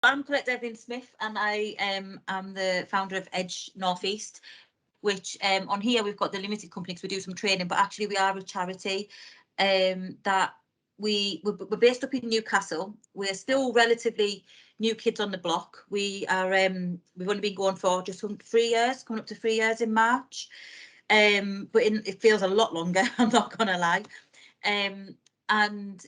I'm Collette Devlin-Smith, and I am the founder of Edge North East, which on here we've got the limited company because we do some training, but actually we are a charity that we're based up in Newcastle. We're still relatively new kids on the block. We are we've only been going for just 3 years, coming up to 3 years in March. But it feels a lot longer, I'm not gonna lie. And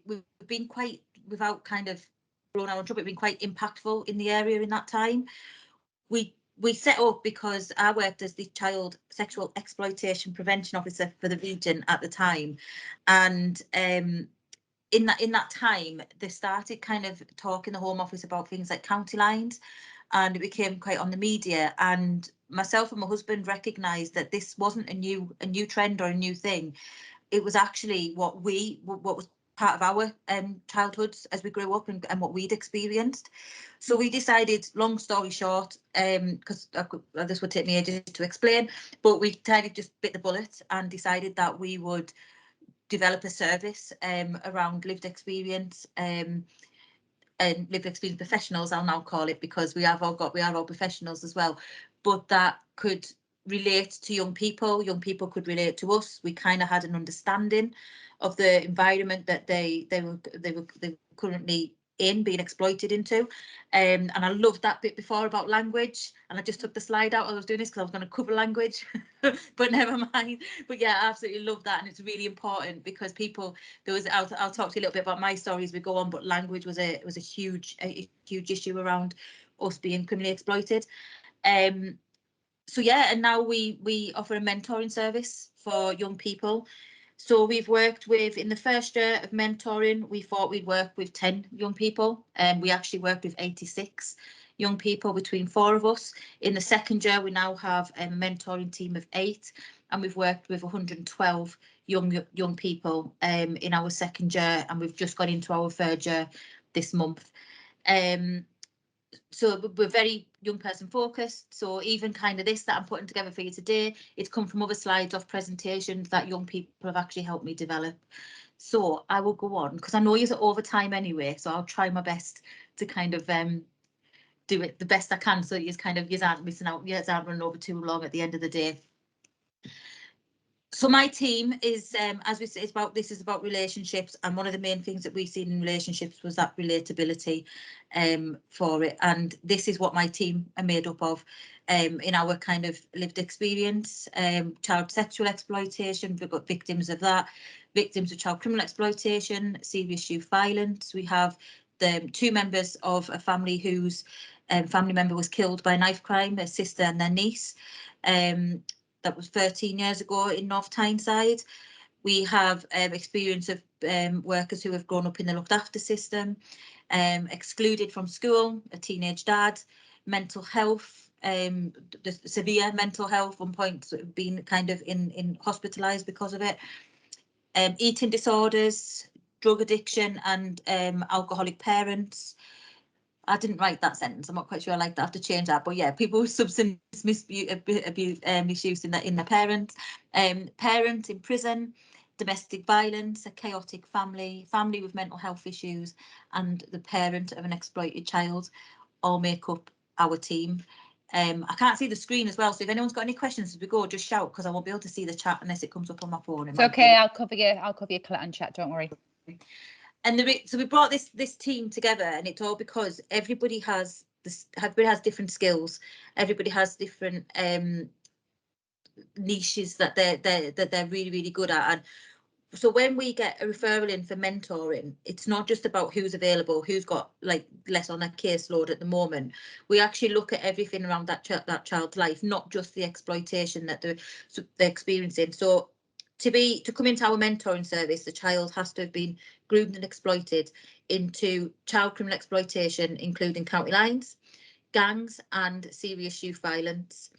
we've been quite, without kind of blowing our own trumpet, been quite impactful in the area in that time. We set up because I worked as the child sexual exploitation prevention officer for the region at the time, and in that time they started kind of talking the Home Office about things like county lines, and it became quite on the media, and myself and my husband recognised that this wasn't a new trend or a new thing. It was actually what was part of our childhoods as we grew up, and what we'd experienced. So we decided, long story short, because this would take me ages to explain, but we kind of just bit the bullet and decided that we would develop a service around lived experience, and lived experience professionals, I'll now call it, because we are all professionals as well, but that could relate to young people. Young people could relate to us. We kind of had an understanding of the environment that they were currently in, being exploited into, and I loved that bit before about language, and I just took the slide out. I was doing this because I was going to cover language, but never mind. But yeah, I absolutely love that, and it's really important because people, I'll talk to you a little bit about my story as we go on, but language was a huge issue around us being criminally exploited. So yeah, and now we offer a mentoring service for young people. So we've worked with, in the first year of mentoring, we thought we'd work with 10 young people, and we actually worked with 86 young people between 4 of us. In the second year, we now have a mentoring team of 8, and we've worked with 112 young people in our second year, and we've just gone into our third year this month. So we're very young person focused. So even kind of this that I'm putting together for you today, it's come from other slides of presentations that young people have actually helped me develop. So I will go on because I know you're over time anyway, so I'll try my best to kind of do it the best I can, so you aren't missing out, you aren't running over too long at the end of the day. So my team is, as we say, this is about relationships, and one of the main things that we've seen in relationships was that relatability for it, and this is what my team are made up of in our kind of lived experience. Child sexual exploitation, we've got victims of that, victims of child criminal exploitation, serious youth violence. We have the 2 members of a family whose family member was killed by knife crime, a sister and their niece. That was 13 years ago in North Tyneside. We have experience of workers who have grown up in the looked after system, excluded from school, a teenage dad, mental health, the severe mental health, one point sort of being kind of in hospitalised because of it, eating disorders, drug addiction, and alcoholic parents. I didn't write that sentence. I'm not quite sure I like that. I have to change that. But yeah, people with substance misuse in their parents, parent in prison, domestic violence, a chaotic family with mental health issues, and the parent of an exploited child all make up our team. I can't see the screen as well, so if anyone's got any questions as we go, just shout, because I won't be able to see the chat unless it comes up on my phone. It's okay, I'll cover you, Collette, and chat, don't worry. And so we brought this team together, and it's all because everybody has different skills. Everybody has different niches that they're really good at. And so when we get a referral in for mentoring, it's not just about who's available, who's got like less on their caseload at the moment. We actually look at everything around that child's life, not just the exploitation that they're experiencing. So to come into our mentoring service, the child has to have been groomed and exploited into child criminal exploitation, including county lines, gangs, and serious youth violence.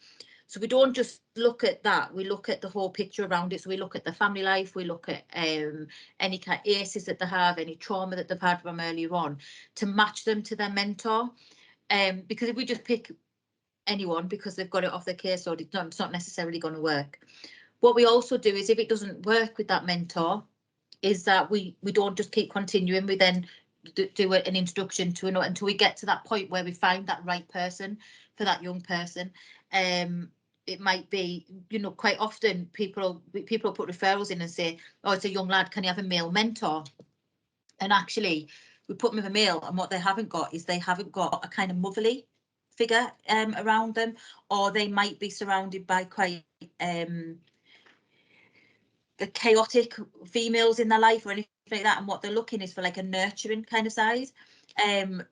So we don't just look at that, we look at the whole picture around it. So we look at the family life, we look at any kind of ACEs that they have, any trauma that they've had from earlier on, to match them to their mentor. Because if we just pick anyone because they've got it off their caseload, it's not necessarily going to work. What we also do is, if it doesn't work with that mentor, is that we don't just keep continuing. We then do an introduction to another until we get to that point where we find that right person for that young person. It might be, you know, quite often people put referrals in and say, oh, it's a young lad, can you have a male mentor? And actually we put them with a male, and what they haven't got is they haven't got a kind of motherly figure around them, or they might be surrounded by quite the chaotic females in their life or anything like that, and what they're looking is for like a nurturing kind of side.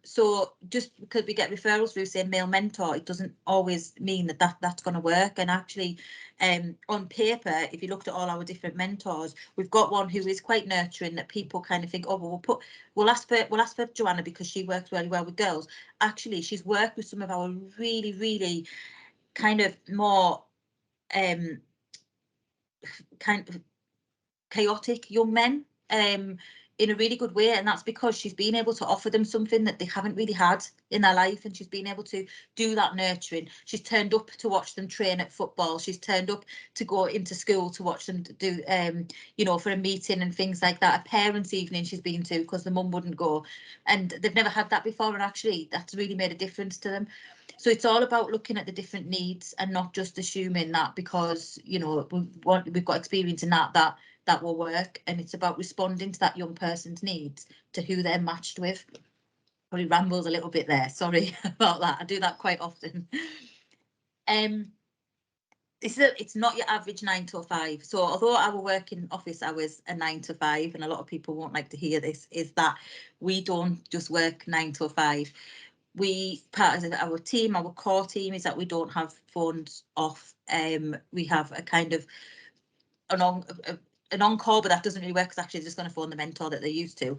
So just because we get referrals through saying male mentor, it doesn't always mean that's going to work. And actually, on paper, if you looked at all our different mentors, we've got one who is quite nurturing, that people kind of think, oh, well, we'll ask for Joanna because she works really well with girls. Actually, she's worked with some of our really kind of more kind of chaotic young men in a really good way, and that's because she's been able to offer them something that they haven't really had in their life, and she's been able to do that nurturing. She's turned up to watch them train at football, she's turned up to go into school to watch them do you know, for a meeting and things like that, a parents' evening she's been to because the mum wouldn't go, and they've never had that before, and actually that's really made a difference to them. So it's all about looking at the different needs and not just assuming that because, you know, we've got experience in that will work, and it's about responding to that young person's needs, to who they're matched with. Probably rambles a little bit there, sorry about that, I do that quite often. It's not your average 9 to 5. So although our working office hours are 9 to 5, and a lot of people won't like to hear this, is that we don't just work 9 to 5. We, part of our team, our core team, is that we don't have phones off. We have a kind of an on-call, but that doesn't really work because actually they're just going to phone the mentor that they're used to.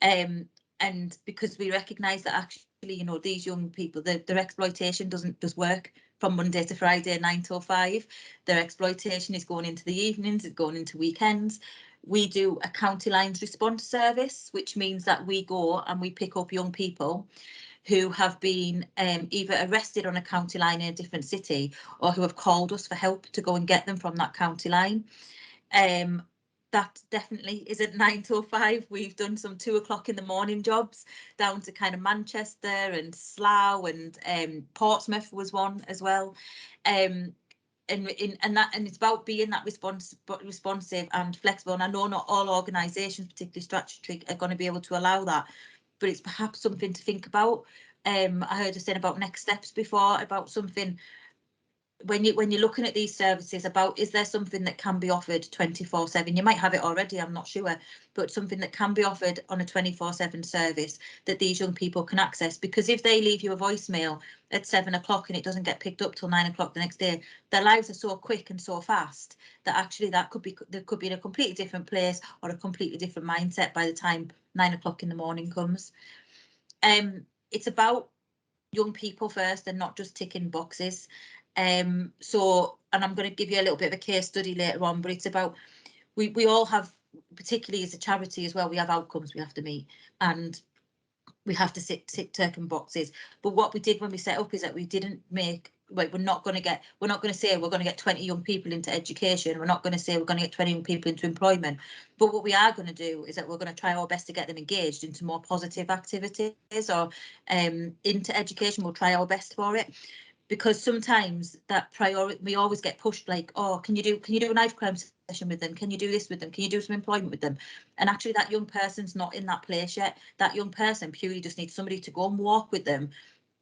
And because we recognise that actually, you know, these young people, their exploitation doesn't just work from Monday to Friday, 9 till 5. Their exploitation is going into the evenings, it's going into weekends. We do a county lines response service, which means that we go and we pick up young people who have been either arrested on a county line in a different city, or who have called us for help to go and get them from that county line. That definitely isn't 9 till 5. We've done some 2 o'clock in the morning jobs down to kind of Manchester and Slough, and Portsmouth was one as well. And it's about being that responsive and flexible. And I know not all organisations, particularly statutory, are going to be able to allow that, but it's perhaps something to think about. I heard you saying about next steps before, about something when you're looking at these services, about is there something that can be offered 24/7? You might have it already, I'm not sure, but something that can be offered on a 24/7 service that these young people can access. Because if they leave you a voicemail at 7 o'clock and it doesn't get picked up till 9 o'clock the next day, their lives are so quick and so fast that actually they could be in a completely different place or a completely different mindset by the time 9 o'clock in the morning comes. It's about young people first and not just ticking boxes. So, and I'm going to give you a little bit of a case study later on, but it's about, we all have, particularly as a charity as well, we have outcomes we have to meet, and we have to tick certain boxes. But what we did when we set up is that we didn't make, like, we're not going to say we're going to get 20 young people into education. We're not going to say we're going to get 20 young people into employment. But what we are going to do is that we're going to try our best to get them engaged into more positive activities, or into education. We'll try our best for it. Because sometimes that priority, we always get pushed, like, oh, can you do a knife crime session with them? Can you do this with them? Can you do some employment with them? And actually that young person's not in that place yet. That young person purely just needs somebody to go and walk with them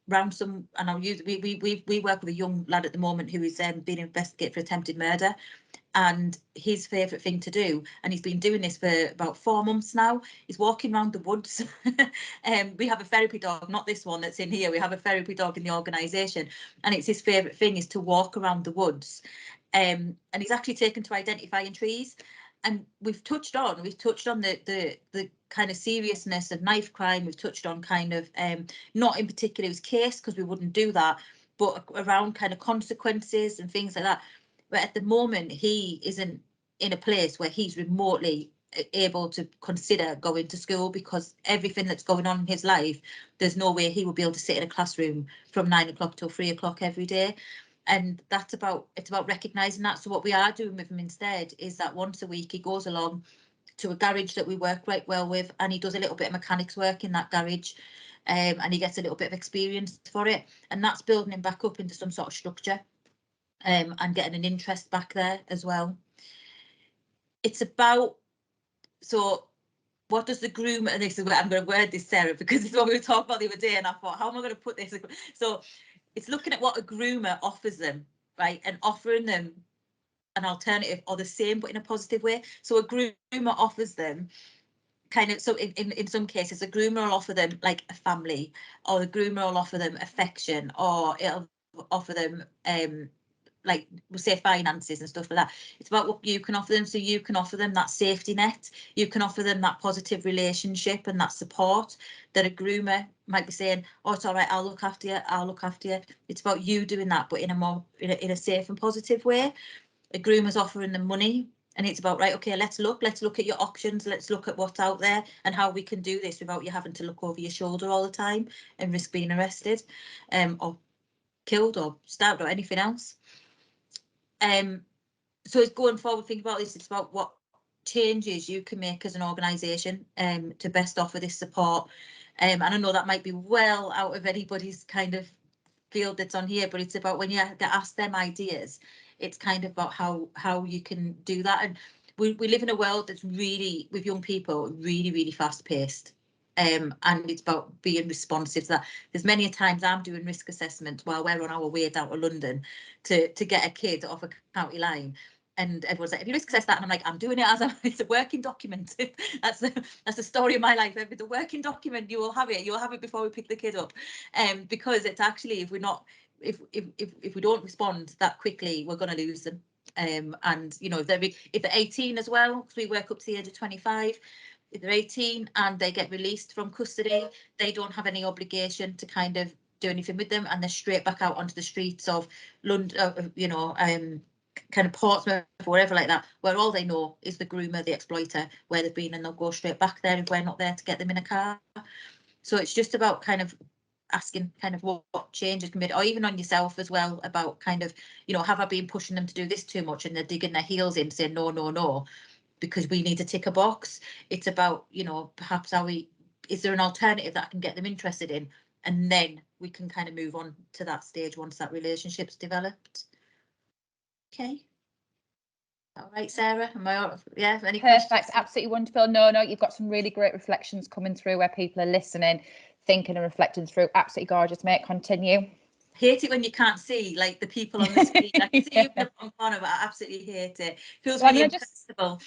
round some, and I'll use, we work with a young lad at the moment who is being investigated for attempted murder. And his favourite thing to do, and he's been doing this for about 4 months now, is walking around the woods. We have a therapy dog, not this one that's in here. We have a therapy dog in the organisation, and it's his favourite thing is to walk around the woods. And he's actually taken to identifying trees. And we've touched on the kind of seriousness of knife crime. We've touched on kind of not in particular his case, because we wouldn't do that, but around kind of consequences and things like that. But at the moment, he isn't in a place where he's remotely able to consider going to school, because everything that's going on in his life, there's no way he will be able to sit in a classroom from 9 o'clock till 3 o'clock every day. And it's about recognising that. So what we are doing with him instead is that once a week he goes along to a garage that we work right well with, and he does a little bit of mechanics work in that garage, and he gets a little bit of experience for it, and that's building him back up into some sort of structure, and getting an interest back there as well. It's about, so what does the groomer, and this is where I'm going to word this, Sarah, because it's what we were talking about the other day, and I thought, how am I going to put this? So it's looking at what a groomer offers them, right, and offering them an alternative or the same but in a positive way. So a groomer offers them kind of, so in some cases a groomer will offer them like a family, or the groomer will offer them affection, or it'll offer them like we'll say finances and stuff like that. It's about what you can offer them. So you can offer them that safety net, you can offer them that positive relationship and that support that a groomer might be saying, oh, it's all right, I'll look after you, I'll look after you. It's about you doing that, but in a more in a safe and positive way. A groomer's offering them money, and it's about, right, okay, let's look at your options, let's look at what's out there and how we can do this without you having to look over your shoulder all the time and risk being arrested, or killed or stabbed or anything else. So it's going forward, think about this, it's about what changes you can make as an organisation to best offer this support. And I know that might be well out of anybody's kind of field that's on here, but it's about when you get asked them ideas, it's kind of about how you can do that. And we live in a world that's really, with young people, really fast paced. And it's about being responsive to that. There's many a times I'm doing risk assessment while we're on our way down to London to get a kid off a county line, and everyone's like, have you risk assessed that? And I'm like, I'm doing it as it's a working document. that's the story of my life. If it's a working document, you'll have it before we pick the kid up, because it's actually, if we're not, if we don't respond that quickly, we're going to lose them. And you know, if they're 18 as well, because we work up to the age of 25. If they're 18 and they get released from custody, they don't have any obligation to kind of do anything with them, and they're straight back out onto the streets of London, you know, kind of Portsmouth or wherever like that, where all they know is the groomer, the exploiter, where they've been, and they'll go straight back there if we're not there to get them in a car. So it's just about kind of asking kind of what changes can be, or even on yourself as well, about kind of, you know, have I been pushing them to do this too much, and they're digging their heels in saying no, because we need to tick a box. It's about, you know, perhaps is there an alternative that I can get them interested in, and then we can kind of move on to that stage once that relationship's developed. Okay. All right, Sarah, am I all, yeah, any Perfect, questions? absolutely wonderful. No, you've got some really great reflections coming through where people are listening, thinking and reflecting through. Absolutely gorgeous, mate. Continue. Hate it when you can't see like the people on the screen. I can see you in the front corner, but I absolutely hate it. Feels really impossible.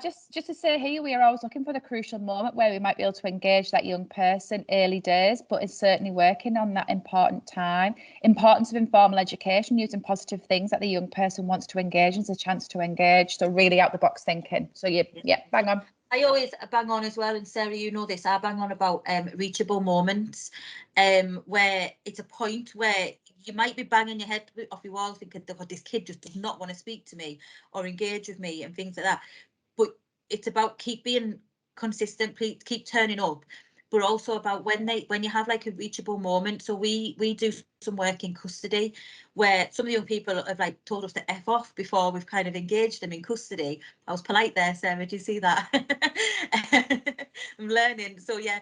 Just to say here, we are always looking for the crucial moment where we might be able to engage that young person early days, but it's certainly working on that importance of informal education, using positive things that the young person wants to engage as a chance to engage. So really out the box thinking. So yeah, bang on. I always bang on as well, and Sarah, you know this, I bang on about reachable moments, where it's a point where you might be banging your head off your wall thinking, oh, this kid just does not want to speak to me or engage with me and things like that. But it's about keep being consistent, keep turning up, but also about when you have like a reachable moment. So we do some work in custody where some of the young people have like told us to F off before we've kind of engaged them in custody. I was polite there, Sarah, do you see that? I'm learning. So yeah.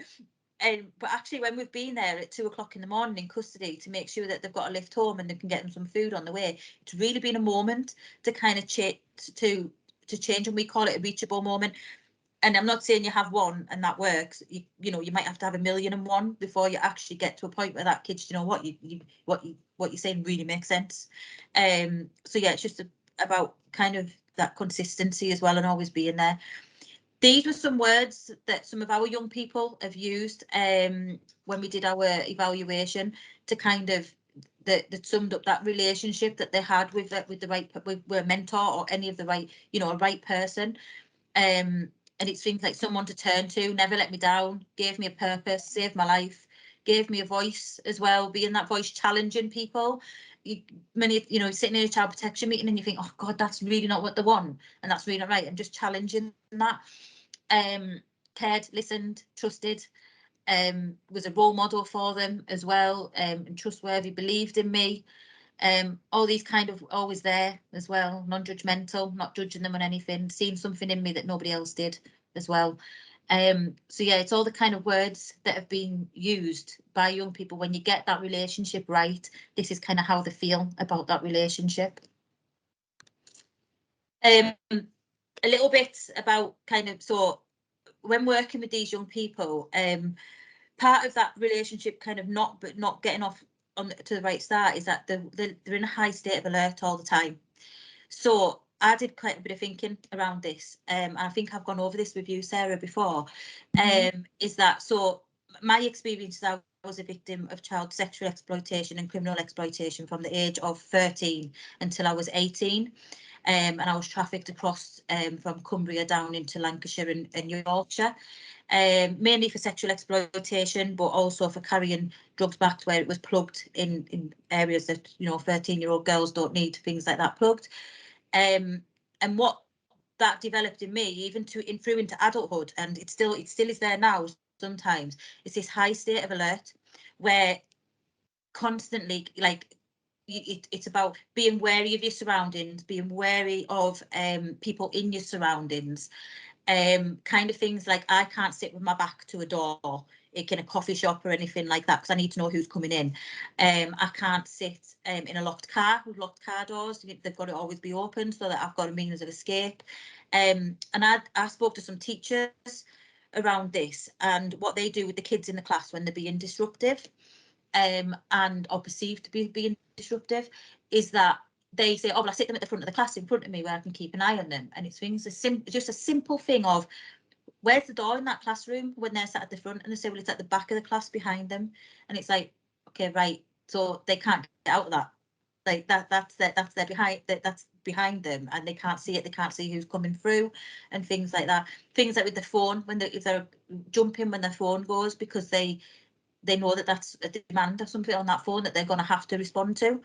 But actually when we've been there at 2 o'clock in the morning in custody to make sure that they've got a lift home and they can get them some food on the way, it's really been a moment to kind of change, and we call it a reachable moment. And I'm not saying you have one and that works. You know, you might have to have 1,000,001 before you actually get to a point where that kid's, you know what, what you're saying really makes sense. So yeah, it's just about kind of that consistency as well, and always being there. These were some words that some of our young people have used when we did our evaluation to kind of that summed up that relationship that they had with the right, with a mentor or any of the right, you know, a right person. And it's things like someone to turn to, never let me down, gave me a purpose, saved my life, gave me a voice as well, being that voice, challenging people. Many, you know, sitting in a child protection meeting and you think, oh God, that's really not what they want, and that's really not right, and just challenging that. Cared, listened, trusted, was a role model for them as well, and trustworthy, believed in me. All these kind of always there as well, non-judgmental, not judging them on anything, seeing something in me that nobody else did as well. So yeah, it's all the kind of words that have been used by young people. When you get that relationship right, this is kind of how they feel about that relationship. A little bit about kind of, so when working with these young people, part of that relationship kind of not getting off on to the right start is that they're in a high state of alert all the time. So I did quite a bit of thinking around this. I think I've gone over this with you, Sarah, before. Is that, so my experience is I was a victim of child sexual exploitation and criminal exploitation from the age of 13 until I was 18. And I was trafficked across from Cumbria down into Lancashire and Yorkshire. Mainly for sexual exploitation, but also for carrying drugs back to where it was plugged in areas that, you know, 13-year-old girls don't need things like that plugged. And what that developed in me, even through into adulthood, and it still is there now sometimes, is this high state of alert where constantly, like, it's about being wary of your surroundings, being wary of people in your surroundings. Kind of things like, I can't sit with my back to a door in a coffee shop or anything like that because I need to know who's coming in. I can't sit in a locked car with locked car doors. They've got to always be open so that I've got a means of escape. And I spoke to some teachers around this and what they do with the kids in the class when they're being disruptive and or perceived to be being disruptive, is that they say, oh, well, I sit them at the front of the class in front of me where I can keep an eye on them. And it's things just a simple thing of, where's the door in that classroom when they're sat at the front? And they say, well, it's at the back of the class behind them. And it's like, okay, right. So they can't get out of that. Like that's behind them, and they can't see it. They can't see who's coming through and things like that. Things like with the phone, if they're jumping when their phone goes, because they know that that's a demand of something on that phone that they're going to have to respond to.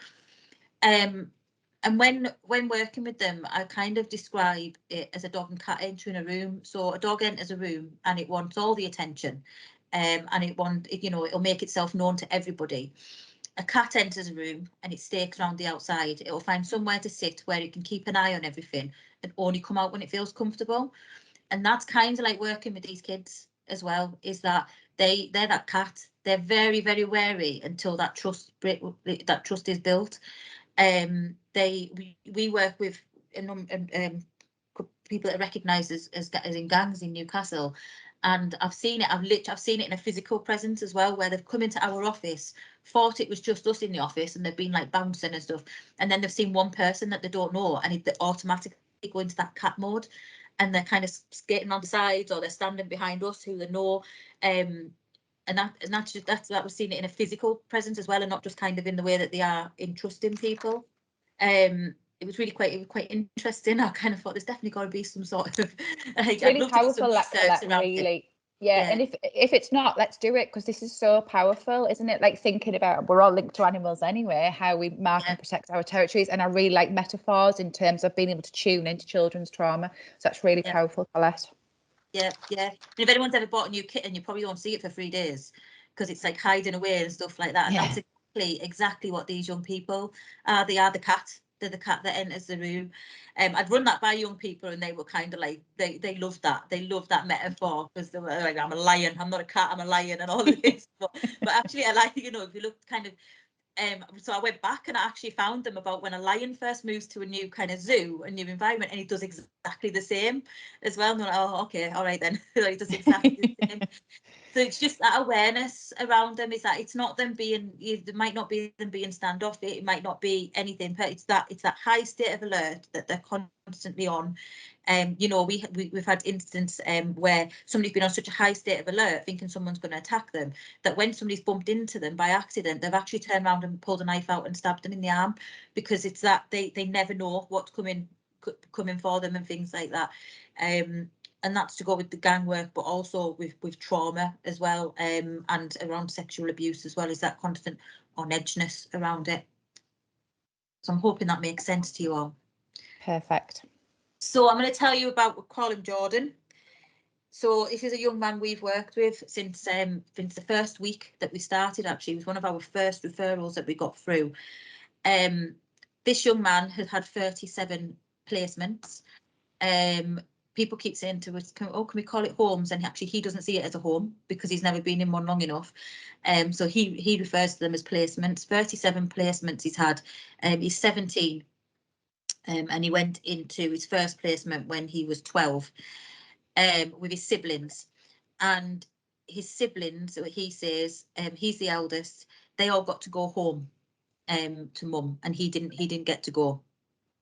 And when working with them, I kind of describe it as a dog and cat entering a room. So a dog enters a room and it wants all the attention, and it'll make itself known to everybody. A cat enters a room and it stakes around the outside. It will find somewhere to sit where it can keep an eye on everything and only come out when it feels comfortable. And that's kind of like working with these kids as well, is that they're that cat. They're very, very wary until that trust is built. We work with people that are recognised as in gangs in Newcastle, and I've seen it. I've seen it in a physical presence as well, where they've come into our office, thought it was just us in the office, and they've been like bouncing and stuff, and then they've seen one person that they don't know, and they automatically go into that cat mode, and they're kind of skating on the sides, or they're standing behind us who they know. And that was seeing it in a physical presence as well, and not just kind of in the way that they are in trusting people. It was quite interesting. I kind of thought there's definitely got to be some sort of it's really powerful, that really. Yeah, and if it's not, let's do it, because this is so powerful, isn't it? Like thinking about, we're all linked to animals anyway, how we mark and protect our territories, and I really like metaphors in terms of being able to tune into children's trauma. So that's really powerful, Collette. Yeah. And if anyone's ever bought a new kitten, you probably won't see it for 3 days because it's like hiding away and stuff like that. And that's exactly what these young people are. They are the cat. They're the cat that enters the room. I'd run that by young people and they were kind of like, they loved that. They loved that metaphor because they were like, I'm a lion. I'm not a cat. I'm a lion and all of this. But actually, I like, if you look kind of, so I went back and I actually found them about when a lion first moves to a new kind of zoo, a new environment, and it does exactly the same as well. And they're like, oh, okay, all right then. It does exactly the same. So it's just that awareness around them, is that it's not them being, it might not be them being standoffish, it might not be anything, but it's that high state of alert that they're constantly on. We've had instances where somebody's been on such a high state of alert, thinking someone's going to attack them, that when somebody's bumped into them by accident, they've actually turned around and pulled a knife out and stabbed them in the arm, because it's that they never know what's coming for them and things like that. And that's to go with the gang work, but also with trauma as well, and around sexual abuse as well, is that constant on edgeness around it. So I'm hoping that makes sense to you all. Perfect. So I'm going to tell you about, we'll call him Jordan. So this is a young man we've worked with since the first week that we started. Actually, it was one of our first referrals that we got through. This young man had had 37 placements. People keep saying to us, can we call it homes? And actually he doesn't see it as a home because he's never been in one long enough. So he refers to them as placements. 37 placements he's had. He's 17. And he went into his first placement when he was 12 with his siblings. And his siblings, he says, he's the eldest, they all got to go home to mum, and he didn't get to go.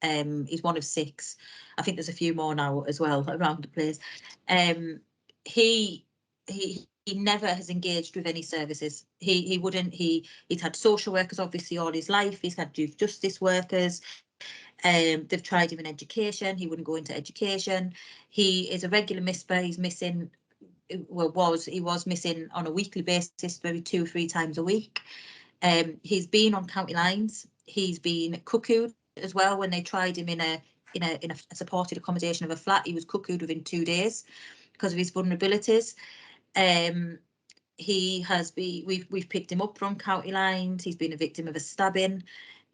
He's one of 6. I think there's a few more now as well around the place. He never has engaged with any services. He wouldn't. He's had social workers obviously all his life. He's had youth justice workers. They've tried him in education. He wouldn't go into education. He is a regular misper. He's missing. Well, he was missing on a weekly basis, maybe 2 or 3 times a week. He's been on county lines. He's been cuckooed as well. When they tried him in a supported accommodation of a flat, he was cuckooed within 2 days because of his vulnerabilities. He has been. We've picked him up from county lines. He's been a victim of a stabbing.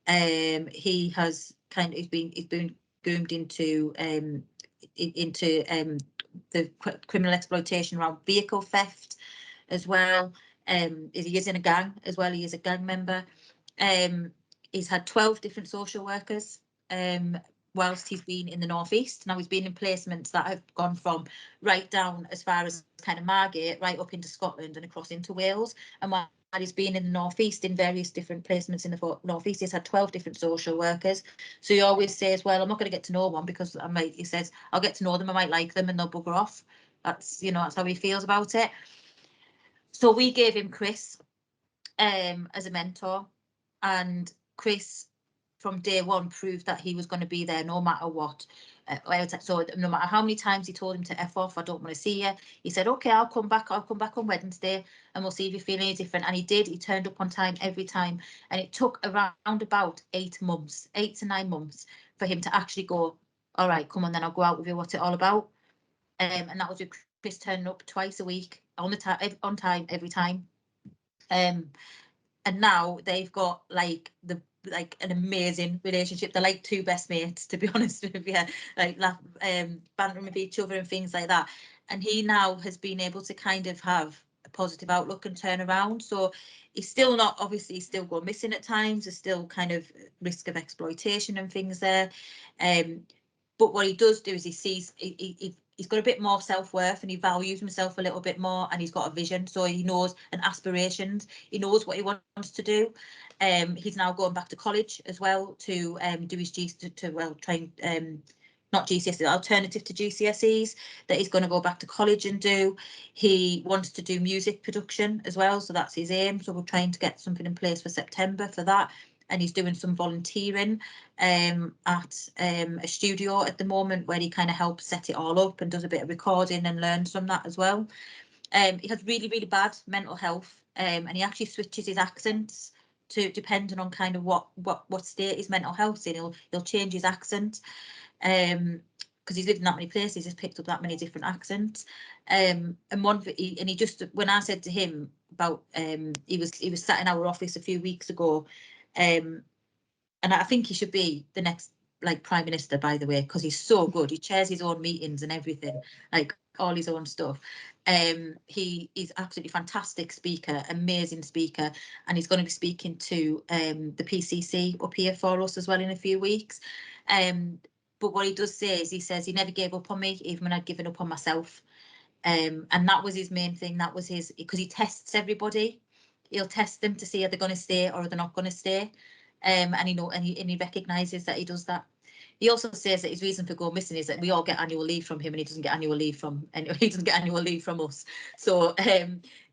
He has he's been groomed into the criminal exploitation around vehicle theft as well. He is in a gang as well. He is a gang member. He's had 12 different social workers whilst he's been in the northeast. Now he's been in placements that have gone from right down as far as kind of Margate, right up into Scotland and across into Wales. And while he's been in the northeast in various different placements in the northeast, he's had 12 different social workers. So he always says, well, I'm not going to get to know one because he says, I'll get to know them, I might like them, and they'll bugger off. That's, that's how he feels about it. So we gave him Chris as a mentor, and Chris from day one proved that he was going to be there no matter what. So no matter how many times he told him to F off, I don't want to see you, he said, okay, I'll come back on Wednesday and we'll see if you feel any different. And he did. He turned up on time every time, and it took around about 8 to 9 months for him to actually go, all right, come on then, I'll go out with you, what's it all about? And that was with Chris turning up twice a week on time every time. And now they've got like an amazing relationship. They're like 2 best mates, to be honest with you, like bantering with each other and things like that. And he now has been able to kind of have a positive outlook and turn around. So he's still not, obviously he's still going missing at times. There's still kind of risk of exploitation and things there. But what he does do is he sees he's got a bit more self-worth, and he values himself a little bit more, and he's got a vision, so he knows, and aspirations, he knows what he wants to do. He's now going back to college as well to do his try and not GCSEs, alternative to GCSEs, that he's going to go back to college and do. He wants to do music production as well, so that's his aim. So we're trying to get something in place for September for that. And he's doing some volunteering at a studio at the moment, where he kind of helps set it all up and does a bit of recording and learns from that as well. He has really, really bad mental health, and he actually switches his accents to depending on kind of what state his mental health's in. He'll change his accent because he's lived in that many places, he's picked up that many different accents. And he just, when I said to him about he was sat in our office a few weeks ago, and I think he should be the next Prime Minister, by the way, because he's so good. He chairs his own meetings and everything, like all his own stuff. He is absolutely fantastic speaker, amazing speaker, and he's going to be speaking to the PCC up here for us as well in a few weeks. But what he does say is, he says he never gave up on me, even when I'd given up on myself. And that was his main thing. That was his, because he tests everybody. He'll test them to see are they going to stay or are they not going to stay. And he recognises that he does that. He also says that his reason for going missing is that we all get annual leave from him, and he doesn't get annual leave from us. So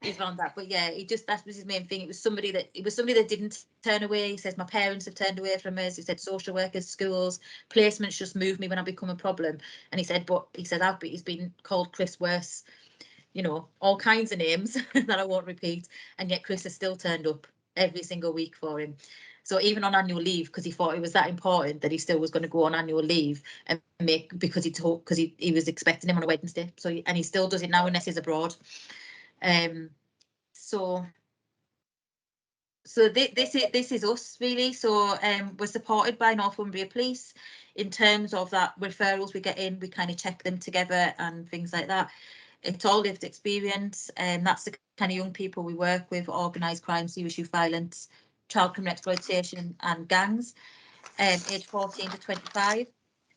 he's found that. But yeah, that was his main thing. It was somebody that didn't turn away. He says, my parents have turned away from us. He said social workers, schools, placements just move me when I become a problem. And he said, he's been called Chris worse, all kinds of names that I won't repeat, and yet Chris has still turned up every single week for him. So even on annual leave, because he thought it was that important, that he still was going to go on annual leave and because he was expecting him on a Wednesday. So and he still does it now unless he's abroad. So So this is us really. So we're supported by Northumbria Police in terms of that referrals we get in. We kind of check them together and things like that. It's all lived experience, and that's the kind of young people we work with: organised crime, serious youth violence, child criminal exploitation, and gangs, age 14 to 25.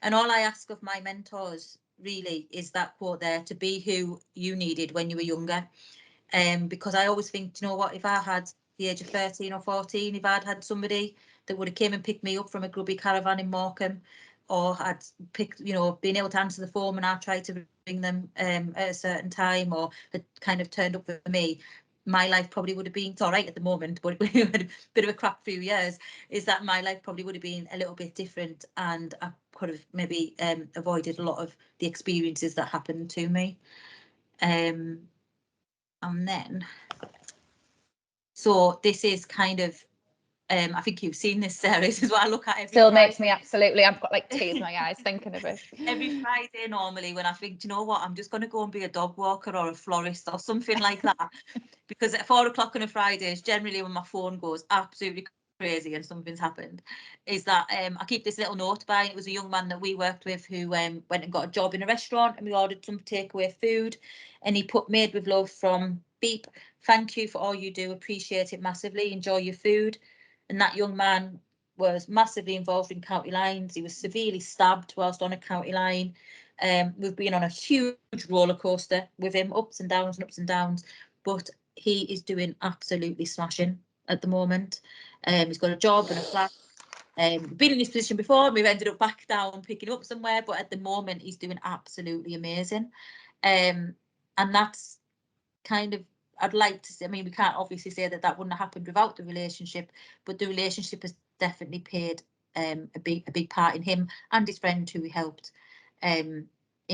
And all I ask of my mentors really is that quote there: to be who you needed when you were younger. Because I always think, you know what, if I had the age of 13 or 14, if I'd had somebody that would have came and picked me up from a grubby caravan in Morecambe, or had picked, you know, been able to answer the phone when I tried to ring them at a certain time, or had kind of turned up for me, my life probably would have been, it's all right at the moment, but we had a bit of a crap few years, is that my life probably would have been a little bit different, and I could have maybe avoided a lot of the experiences that happened to me. And then, so this is kind of, I think you've seen this, Sarah. This is what I look at every Still Friday. makes me absolutely, I've got like tears in my eyes thinking of it. Every Friday normally, when I think, do you know what, I'm just going to go and be a dog walker or a florist or something like that. Because at 4 o'clock on a Friday is generally when my phone goes absolutely crazy and something's happened. Is that I keep this little note by, and it was a young man that we worked with who went and got a job in a restaurant, and we ordered some takeaway food, and he put "made with love" from beep. Thank you for all you do. Appreciate it massively. Enjoy your food. And that young man was massively involved in county lines. He was severely stabbed whilst on a county line. We've been on a huge roller coaster with him, ups and downs and ups and downs. But he is doing absolutely smashing at the moment. He's got a job and a flat. We've been in this position before, and we've ended up back down picking up somewhere, but at the moment he's doing absolutely amazing. And that's kind of, I'd like to say, I mean, we can't obviously say that that wouldn't have happened without the relationship, but the relationship has definitely played a big part in him and his friend who we helped in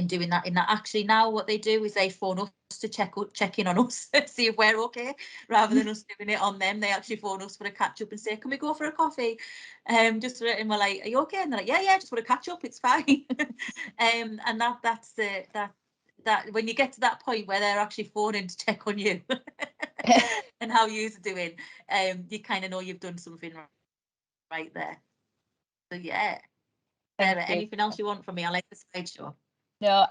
doing that. Actually, now what they do is they phone us to check in on us, see if we're okay, rather than us doing it on them. They actually phone us for a catch up and say, can we go for a coffee? And we're like, are you okay? And they're like, yeah, just want to catch up, it's fine. And that's that when you get to that point where they're actually phoning to check on you and how you're doing, you kind of know you've done something right there. So yeah. Sarah, anything else you want from me? I like the slideshow. No,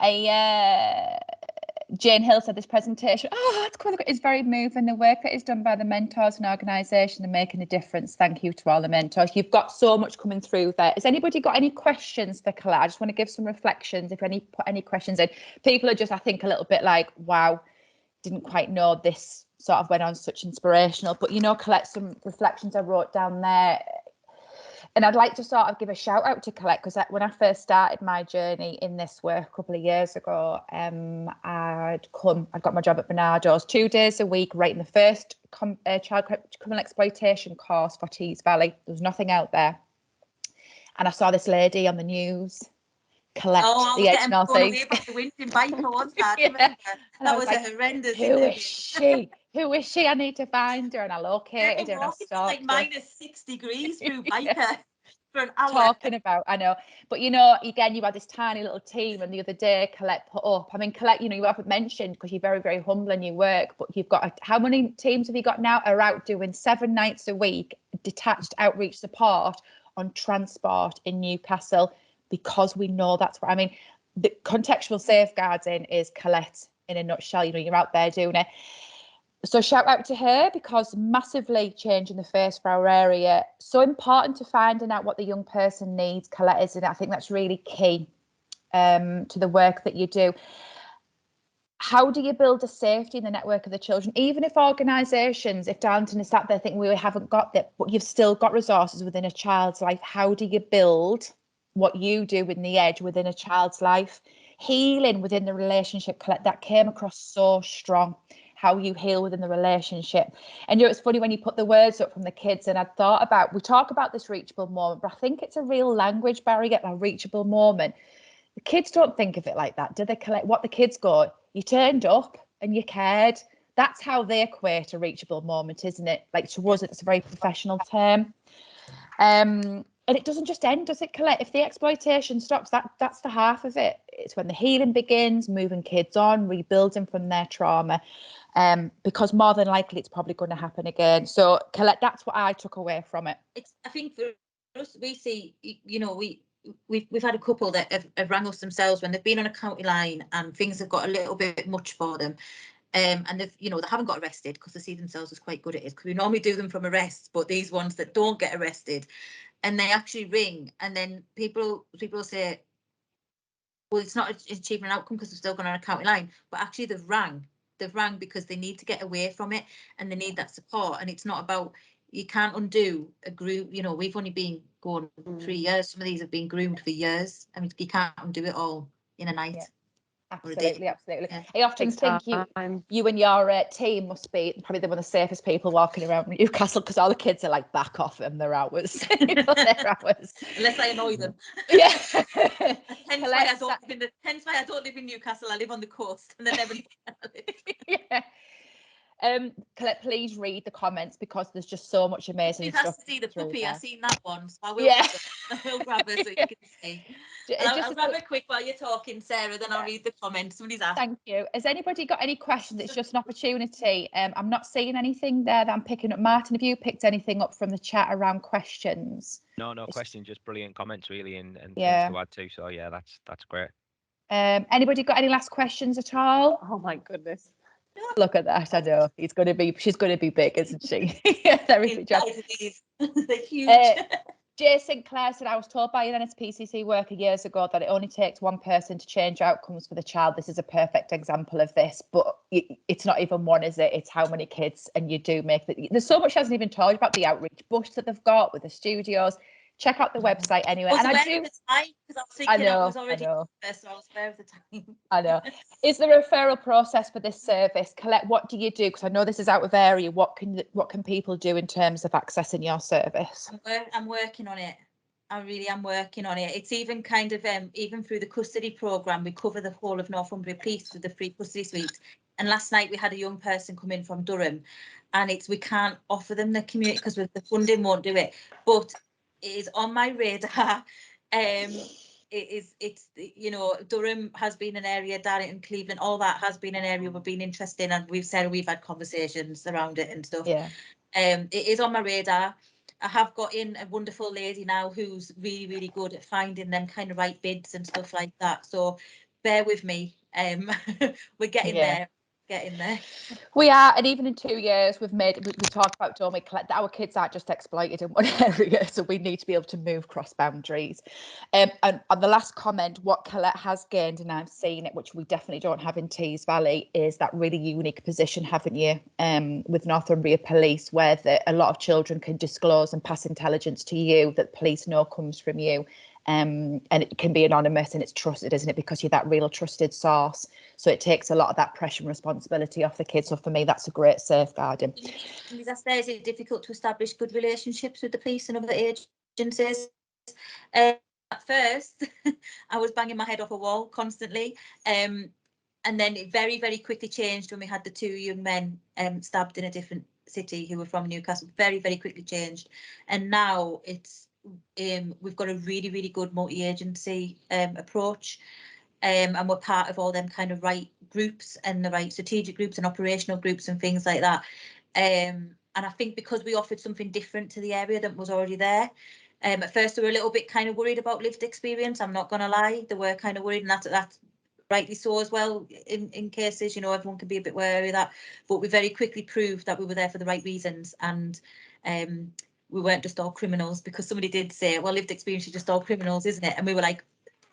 Jane Hill said this presentation, it's very moving. The work that is done by the mentors and organisation and making a difference. Thank you to all the mentors. You've got so much coming through there. Has anybody got any questions for Collette? I just want to give some reflections. If any put any questions in, people are just, I think, a little bit like, wow, didn't quite know this sort of went on, such inspirational. But you know, Collette, some reflections I wrote down there. And I'd like to sort of give a shout out to Collette, because when I first started my journey in this work a couple of years ago, I'd got my job at Bernardo's 2 days a week, writing the first child criminal exploitation course for Tees Valley. There was nothing out there. And I saw this lady on the news, Collette, the Edge North East. The wind in Biker, wasn't that? Yeah. That was like, a horrendous Who interview. is she? Who is she? I need to find her. And I located her and I stalked her. Like -6 degrees through Biker for an hour. Talking about, I know. But you know, again, you had this tiny little team, and the other day Collette put up, I mean, Collette, you know, you haven't mentioned, because you're very, very humble in your work, but you've got, how many teams have you got now? Are out doing 7 nights a week, detached outreach support on transport in Newcastle, because we know that's what, I mean, the contextual safeguarding is Collette in a nutshell. You know, you're out there doing it. So shout out to her, because massively changing the face for our area. So important to finding out what the young person needs, Collette, isn't it? I think that's really key to the work that you do. How do you build a safety in the network of the children? Even if organisations, if Darlington is sat there thinking we haven't got that, but you've still got resources within a child's life, how do you build what you do in the Edge within a child's life? Healing within the relationship, Collette, that came across so strong. How you heal within the relationship. And you know, it's funny when you put the words up from the kids, and I thought about, we talk about this reachable moment, but I think it's a real language barrier, a reachable moment. The kids don't think of it like that, do they, Collette? What the kids go, you turned up and you cared. That's how they equate a reachable moment, isn't it? Like, to us, it's a very professional term. And it doesn't just end, does it, Collette? If the exploitation stops, that's the half of it. It's when the healing begins, moving kids on, rebuilding from their trauma, because more than likely it's probably going to happen again. So, Collette, that's what I took away from it. I think for us, we see, you know, we've had a couple that have rang us themselves when they've been on a county line and things have got a little bit much for them. And they've, you know, they haven't got arrested because they see themselves as quite good at it, because we normally do them from arrests, but these ones that don't get arrested, and they actually ring, and then people say, well, it's not achieving an outcome because they've still gone on a county line, but actually they've rang because they need to get away from it and they need that support. And it's not about, you can't undo a group, you know, we've only been going 3 years, some of these have been groomed for years. I mean, you can't undo it all in a night. Yeah. Absolutely. Yeah. I often think you and your team must be probably one of the safest people walking around Newcastle, because all the kids are like, back off them, their hours. Their hours. Unless I annoy them. Yeah. Hence why I don't live in Newcastle. I live on the coast, and they never Yeah. Collette, please read the comments, because there's just so much amazing stuff. To see the puppy. I've seen that one, so I will. Yeah. I will grab her so you can see. I'll grab it quick while you're talking, Sarah. Then I'll read the comments. Somebody's asked. Thank you. Has anybody got any questions? It's just an opportunity. I'm not seeing anything there that I'm picking up. Martin, have you picked anything up from the chat around questions? No questions, just brilliant comments, really, and things to add to. So yeah, that's great. Anybody got any last questions at all? Oh my goodness. Look at that. I know she's going to be big, isn't she? They're huge. Jason Clare said, I was told by an NSPCC worker years ago that it only takes one person to change outcomes for the child. This is a perfect example of this, but it's not even one, is it? It's how many kids, and you do make there's so much hasn't even told about the outreach bush that they've got with the studios. Check out the website anyway. And I do. I know. First, I was aware of the time. I know. Is there a referral process for this service? Collette, what do you do? Because I know this is out of area. What can people do in terms of accessing your service? I'm working on it. I really am working on it. It's even kind of even through the custody programme, we cover the whole of Northumbria Police with the free custody suite. And last night we had a young person come in from Durham, and we can't offer them the community because the funding won't do it. But it is on my radar. It's you know, Durham has been an area, Darlington, Cleveland, all that has been an area we've been interested in, and we've had conversations around it and stuff. Yeah. It is on my radar. I have got in a wonderful lady now who's really, really good at finding them kind of right bids and stuff like that. So bear with me. We're getting there. We are, and even in 2 years we talked about, don't we, Collette, that our kids aren't just exploited in one area, so we need to be able to move cross boundaries. And on the last comment, what Collette has gained, and I've seen it, which we definitely don't have in Tees Valley, is that really unique position, haven't you, with Northumbria Police, where a lot of children can disclose and pass intelligence to you that police know comes from you. And it can be anonymous and it's trusted, isn't it? Because you're that real trusted source. So it takes a lot of that pressure and responsibility off the kids. So for me, that's a great safeguarding. Is it difficult to establish good relationships with the police and other agencies? At first, I was banging my head off a wall constantly. And then it very, very quickly changed when we had the 2 young men stabbed in a different city who were from Newcastle. Very, very quickly changed. And now we've got a really, really good multi-agency approach, and we're part of all them kind of right groups and the right strategic groups and operational groups and things like that. And I think because we offered something different to the area that was already there, at first they were a little bit kind of worried about lived experience. I'm not going to lie, they were kind of worried, and that's rightly so as well. In cases, you know, everyone can be a bit wary of that, but we very quickly proved that we were there for the right reasons, and we weren't just all criminals, because somebody did say, well, lived experience is just all criminals, isn't it? And we were like,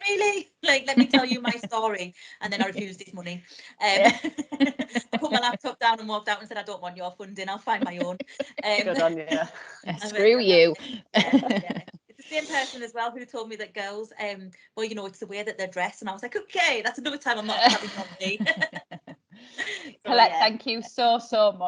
really? Like, let me tell you my story. And then I refused this money. I put my laptop down and walked out and said, I don't want your funding, I'll find my own. Good on you. Screw you. Yeah. It's the same person as well who told me that girls, well, you know, it's the way that they're dressed. And I was like, okay, that's another time I'm not having on me. Collette, thank you so much.